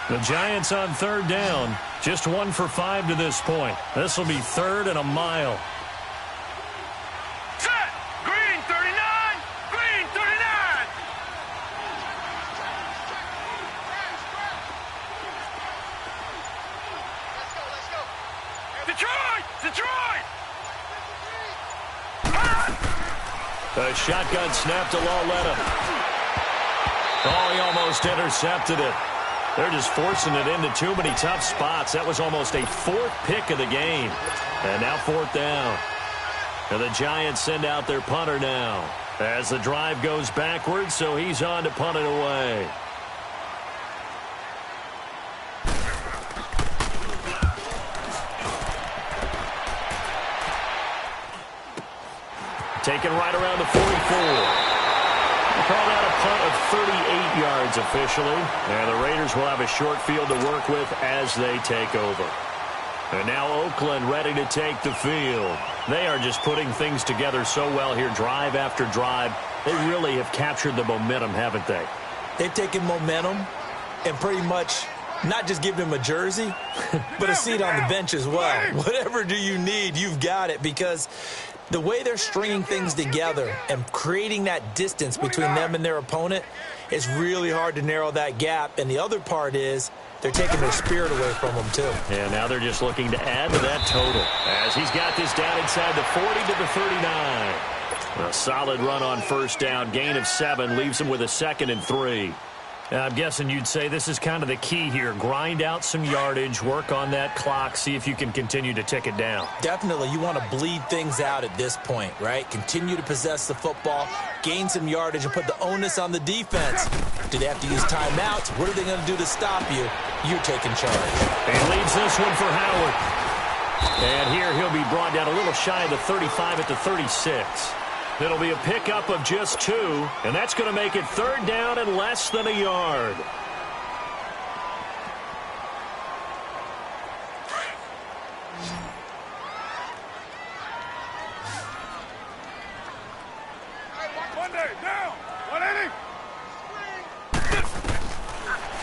The Giants on 3rd down. Just 1 for 5 to this point. This will be 3rd and a mile. Set! Green 39! Green 39! Let's go! Detroit! Detroit! The shotgun snap to Lauletta. Oh, he almost intercepted it. They're just forcing it into too many tough spots. That was almost a 4th pick of the game. And now 4th down. And the Giants send out their punter now as the drive goes backwards, so he's on to punt it away. Taken right around the 44. We'll call that a punt of 38 yards officially. And the Raiders will have a short field to work with as they take over. And now Oakland ready to take the field. They are just putting things together so well here, drive after drive. They really have captured the momentum, haven't they? They've taken momentum and pretty much not just given him a jersey, but a seat on the bench as well. Whatever do you need, you've got it, because the way they're stringing things together and creating that distance between them and their opponent is really hard to narrow that gap. And the other part is they're taking their spirit away from them, too. Yeah, now they're just looking to add to that total as he's got this down inside the 40 to the 39. A solid run on 1st down. Gain of 7 leaves him with a 2nd and 3. I'm guessing you'd say this is kind of the key here. Grind out some yardage, work on that clock, see if you can continue to tick it down. Definitely. You want to bleed things out at this point, right? Continue to possess the football, gain some yardage, and put the onus on the defense. Do they have to use timeouts? What are they going to do to stop you? You're taking charge. He leaves this one for Howard. And here he'll be brought down a little shy of the 35 at the 36. It'll be a pickup of just 2, and that's going to make it 3rd down and less than a yard.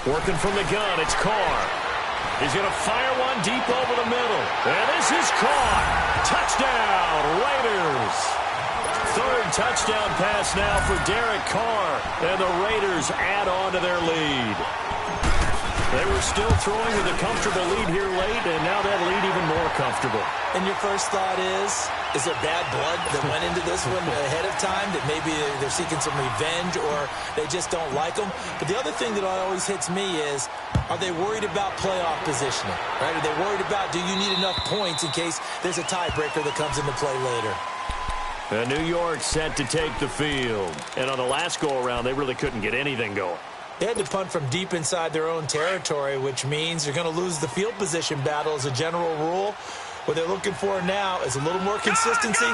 Working from the gun, it's Carr. He's going to fire one deep over the middle. And this is caught. Touchdown, Raiders. Third touchdown pass now for Derek Carr. And the Raiders add on to their lead. They were still throwing with a comfortable lead here late, and now that lead even more comfortable. And your first thought is there bad blood that went into this one ahead of time, that maybe they're seeking some revenge or they just don't like them? But the other thing that always hits me is, are they worried about playoff positioning? Right? Are they worried about, do you need enough points in case there's a tiebreaker that comes into play later? And New York set to take the field. And on the last go-around, they really couldn't get anything going. They had to punt from deep inside their own territory, which means you're going to lose the field position battle as a general rule. What they're looking for now is a little more consistency,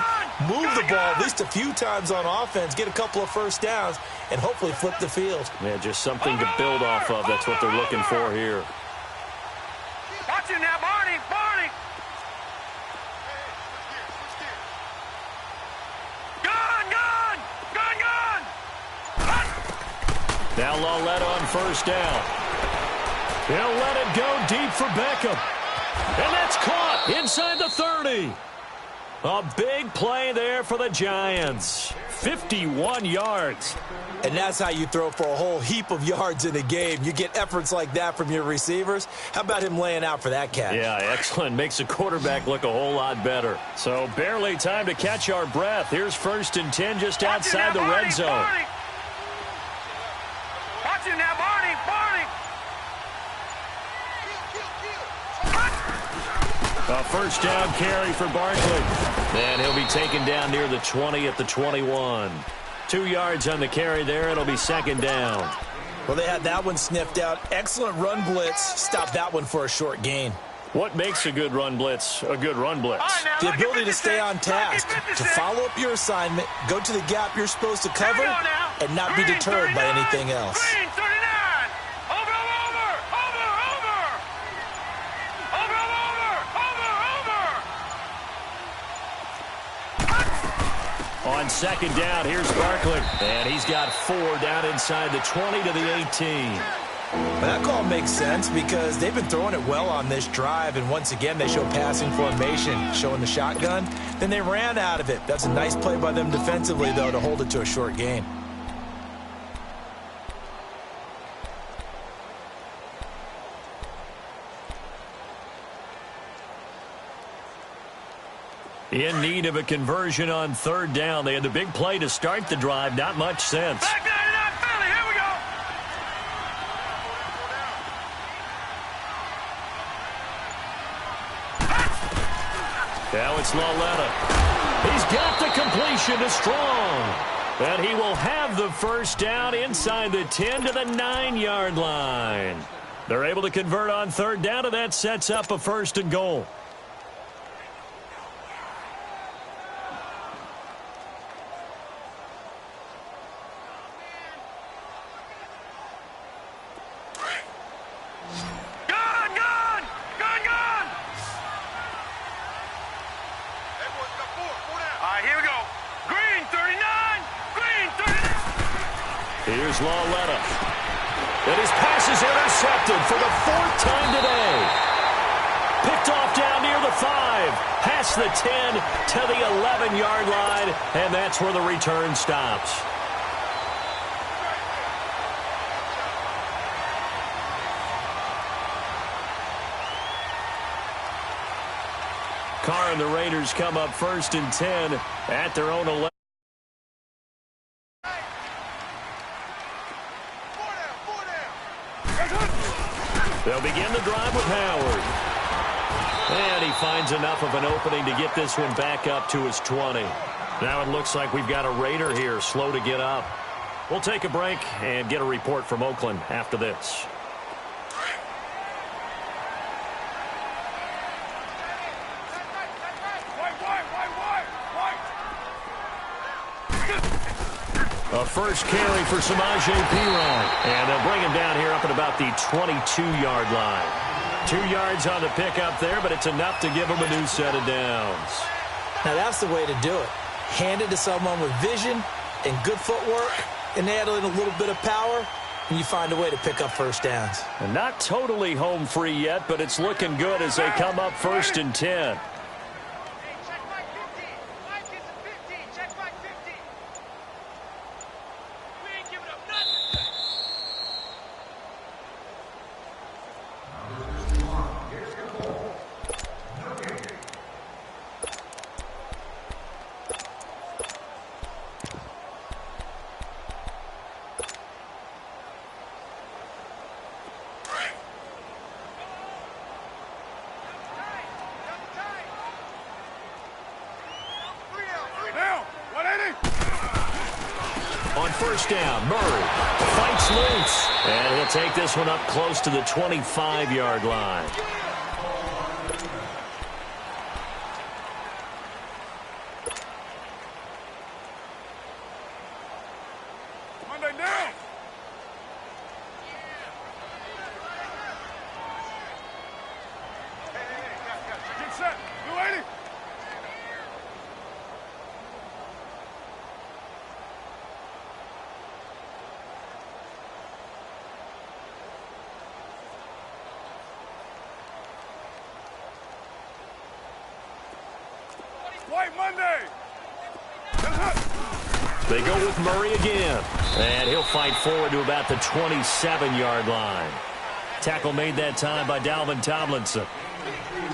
move the ball at least a few times on offense, get a couple of first downs, and hopefully flip the field. Yeah, just something to build off of. That's what they're looking for here. Watch it now, Barney, Barney. Now Lawletta on first down. He'll let it go deep for Beckham. And that's caught inside the 30. A big play there for the Giants. 51 yards. And that's how you throw for a whole heap of yards in a game. You get efforts like that from your receivers. How about him laying out for that catch? Yeah, excellent. Makes the quarterback look a whole lot better. So barely time to catch our breath. Here's 1st and 10 just outside the red zone. Barney. Watch it now, Barney, Barney. A first down carry for Barkley. And he'll be taken down near the 20 at the 21. 2 yards on the carry there. It'll be 2nd down. Well, they had that one sniffed out. Excellent run blitz. Stop that one for a short gain. What makes a good run blitz a good run blitz? Right, The ability to stay on task, to follow up your assignment, go to the gap you're supposed to cover, and not be deterred by anything else. Green 39. Over. On 2nd down, here's Barkley. And he's got 4 down inside the 20 to the 18. Well, that call makes sense because they've been throwing it well on this drive, and once again they show passing formation, showing the shotgun. Then they ran out of it. That's a nice play by them defensively, though, to hold it to a short gain. In need of a conversion on 3rd down. They had the big play to start the drive. Not much sense. Back 99 Philly. Here we go. Now it's Lawletta. He's got the completion to Strong. And he will have the first down inside the 10 to the 9-yard line. They're able to convert on 3rd down, and that sets up a 1st and goal. Here's Lawletta. And his pass is intercepted for the 4th time today. Picked off down near the 5. Past the 10 to the 11-yard line. And that's where the return stops. Carr and the Raiders come up 1st and 10 at their own 11. They'll begin the drive with Howard. And he finds enough of an opening to get this one back up to his 20. Now it looks like we've got a Raider here slow to get up. We'll take a break and get a report from Oakland after this. A first carry for Samaje Perine. And they'll bring him down here up at about the 22-yard line. 2 yards on the pickup there, but it's enough to give him a new set of downs. Now that's the way to do it. Hand it to someone with vision and good footwork, and add in a little bit of power, and you find a way to pick up first downs. And not totally home free yet, but it's looking good as they come up 1st and 10. On 1st down, Murray fights loose, and he'll take this one up close to the 25-yard line. Monday down. Get set. 280. White Monday. They go with Murray again, and he'll fight forward to about the 27-yard line. Tackle made that time by Dalvin Tomlinson.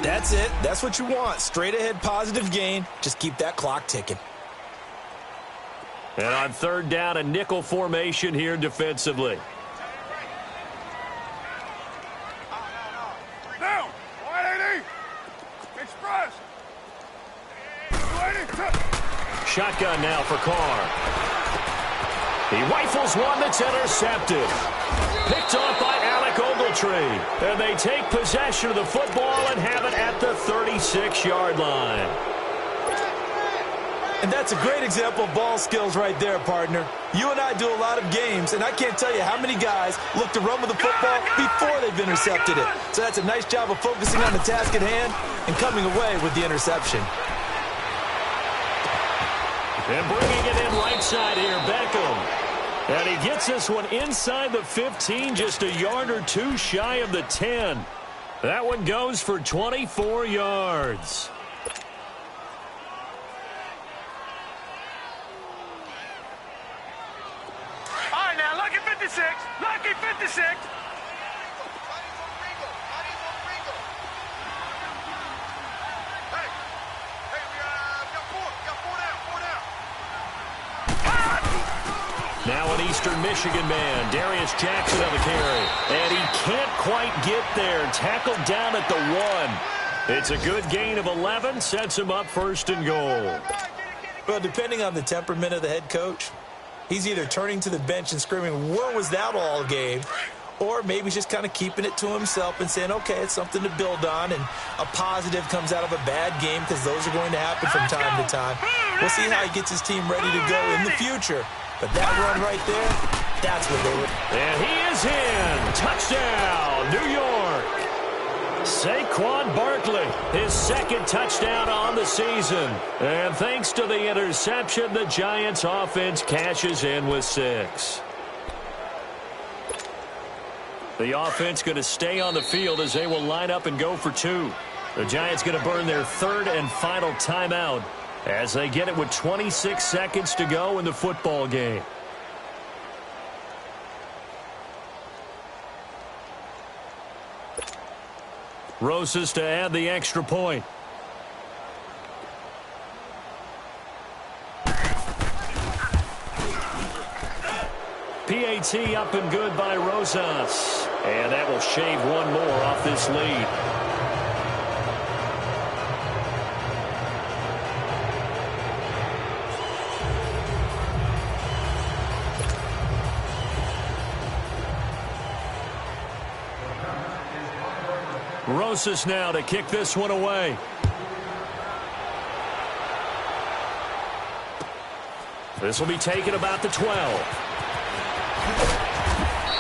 That's it. That's what you want. Straight ahead positive gain. Just keep that clock ticking. And on 3rd down, a nickel formation here defensively. Down. 180. Express. 280. Shotgun now for Carr. He rifles one that's intercepted. Picked off by Alec Ogletree. And they take possession of the football and have it at the 36-yard line. And that's a great example of ball skills right there, partner. You and I do a lot of games, and I can't tell you how many guys look to run with the football before they've intercepted it. So that's a nice job of focusing on the task at hand and coming away with the interception. And bringing it in right side here, Beckham. And he gets this one inside the 15, just a yard or two shy of the 10. That one goes for 24 yards. All right, now, lucky 56. Lucky 56. Now an Eastern Michigan man, Darius Jackson on the carry. And he can't quite get there. Tackled down at the 1. It's a good gain of 11, sets him up 1st and goal. Well, depending on the temperament of the head coach, he's either turning to the bench and screaming, "Where was that all game?" Or maybe he's just kind of keeping it to himself and saying, okay, it's something to build on, and a positive comes out of a bad game because those are going to happen from time to time. We'll see how he gets his team ready to go in the future. But that run right there, that's what they would. And he is in. Touchdown, New York. Saquon Barkley, his 2nd touchdown on the season. And thanks to the interception, the Giants offense cashes in with 6. The offense going to stay on the field as they will line up and go for 2. The Giants going to burn their 3rd and final timeout as they get it with 26 seconds to go in the football game. Rosas to add the extra point. PAT up and good by Rosas. And that will shave one more off this lead. Rosas now to kick this one away. This will be taken about the 12.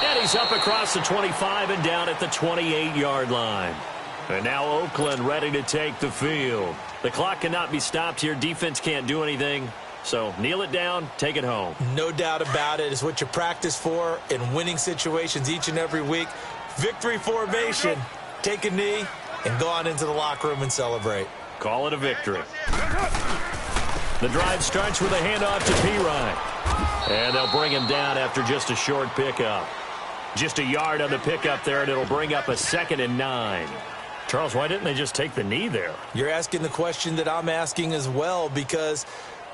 And he's up across the 25 and down at the 28-yard line. And now Oakland ready to take the field. The clock cannot be stopped here. Defense can't do anything. So kneel it down, take it home. No doubt about it. It's what you practice for in winning situations each and every week. Victory formation. Take a knee and go on into the locker room and celebrate. Call it a victory. The drive starts with a handoff to Pirine. And they'll bring him down after just a short pickup. Just a yard on the pickup there, and it'll bring up a 2nd and 9. Charles, why didn't they just take the knee there? You're asking the question that I'm asking as well, because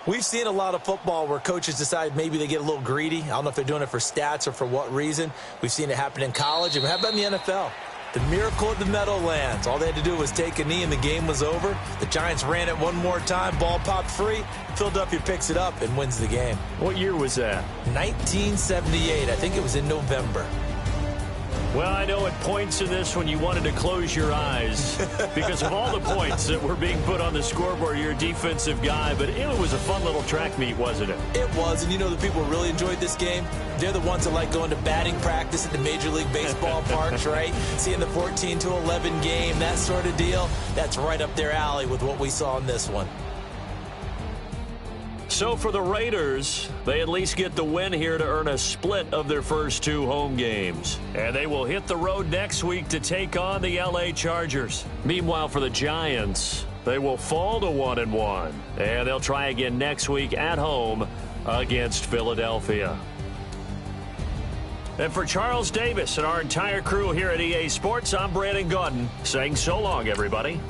we've seen a lot of football where coaches decide maybe they get a little greedy. I don't know if they're doing it for stats or for what reason. We've seen it happen in college, and how about in the NFL? The miracle of the Meadowlands. All they had to do was take a knee and the game was over. The Giants ran it one more time. Ball popped free. Philadelphia picks it up and wins the game. What year was that? 1978. I think it was in November. Well, I know at points in this when you wanted to close your eyes because of all the points that were being put on the scoreboard. You're a defensive guy, but it was a fun little track meet, wasn't it? It was, and you know the people who really enjoyed this game? They're the ones that like going to batting practice at the Major League Baseball parks, right? Seeing the 14-11 game, that sort of deal. That's right up their alley with what we saw in this one. So for the Raiders, they at least get the win here to earn a split of their first 2 home games. And they will hit the road next week to take on the LA Chargers. Meanwhile, for the Giants, they will fall to 1-1. And they'll try again next week at home against Philadelphia. And for Charles Davis and our entire crew here at EA Sports, I'm Brandon Gaudin saying so long, everybody.